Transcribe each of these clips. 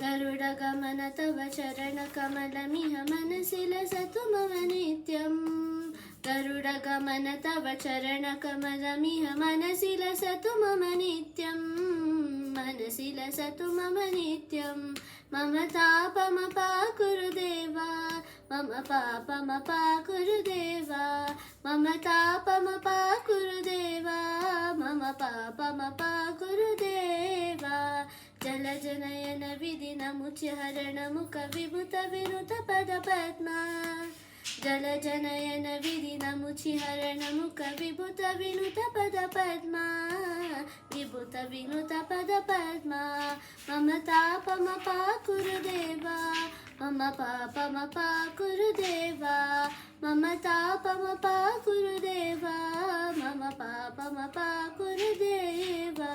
गरुडगमन तव चरणकमलमिह मनसि लसतु मम नित्यम् गरुडगमन तव चरणकमलमिह मनसि लसतु मम नित्यम् मनसि लसतु मम नित्यम् मम तापमपाकुरु देवा मम पापमपाकुरु देवा मम तापमपाकुरु देवा मम पापमपाकुरु देवा जलजनयन विधिनमुच्यहरण मुख विभुत विनुत पद पद्मा जलजनयन विधिनमुचिहरण मुख विभुत विनुत पद पद्मा विभुत विनुत पद पद्मा मम तापमपाकुरु देवा मम पापमपाकुरु देवा मम तापमपाकुरु देवा मम पापमपाकुरु देवा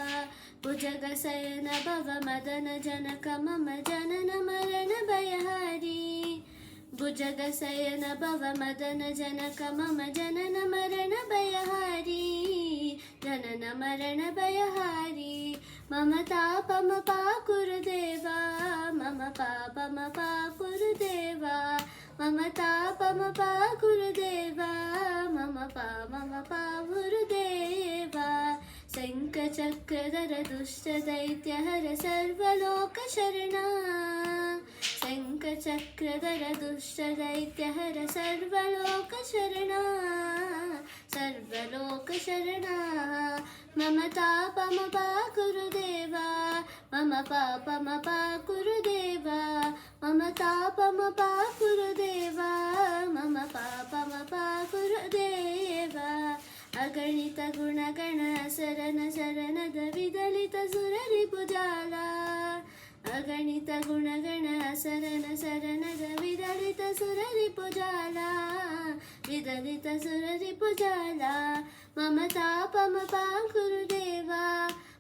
भुजगशयन भव मदन जनक मम जनन मरण भयहारी भुजगशयन भव मदन जनक मम जनन मरण भयहारी जनन मरण भयहारी मम तापमपाकुरु देवा मम पापमपाकुरु देवा मम तापमपाकुरु देवा मम पापमपाकुरु देवा शङ्खचक्रधर दुष्टदैत्यहर सर्वलोकशरणा शङ्खचक्रधर दुष्टदैत्यहर सर्वलोकशरणा सर्वलोकशरणा मम तापमपाकुरु देवा मम पापमपाकुरु देवा मम तापमपाकुरु देवा मम पापमपाकुरु देवा अगणित गुणगण शरण शरणद विदलित सुररिपुजाला अगणित गुणगण शरण शरणद विदलित सुररिपुजाला विदलित सुररिपुजाला मम तापमपाकुरु देवा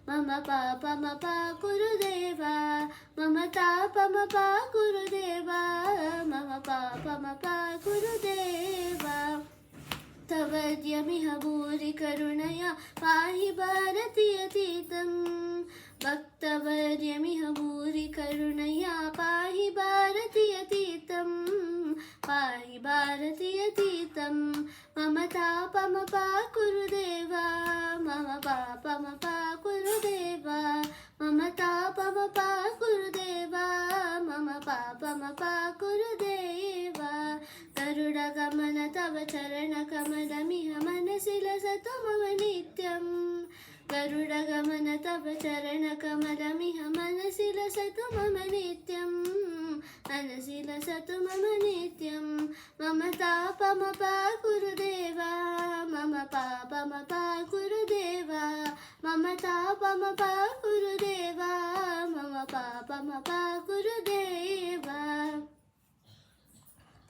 मम पापमपाकुरु देवा मम तापमपाकुरु देवा मम पापमपाकुरु देवा तवद्यमिह भूरि करुणया पाहि भारतीयतीतम् भक्तवर्यमिह भूरि करुणया पाहि भारतीयतीतम् पाहि भारतीयतीतम् मम तापमपाकुरु देवा मम पापमपाकुरु देवा मम तापमपाकुरु देवा मम पापमपाकुरु देवा गरुडगमन तव चरणकमलमिह मनसि लसतु मम नित्यम् गरुडगमन तव चरणकमलमिह मनसि लसतु मम नित्यम् मनसि लसतु मम नित्यम् मम तापमपाकुरु देवा मम पापमपाकुरु देवा मम तापमपाकुरु देवा मम पापमपाकुरु देवा।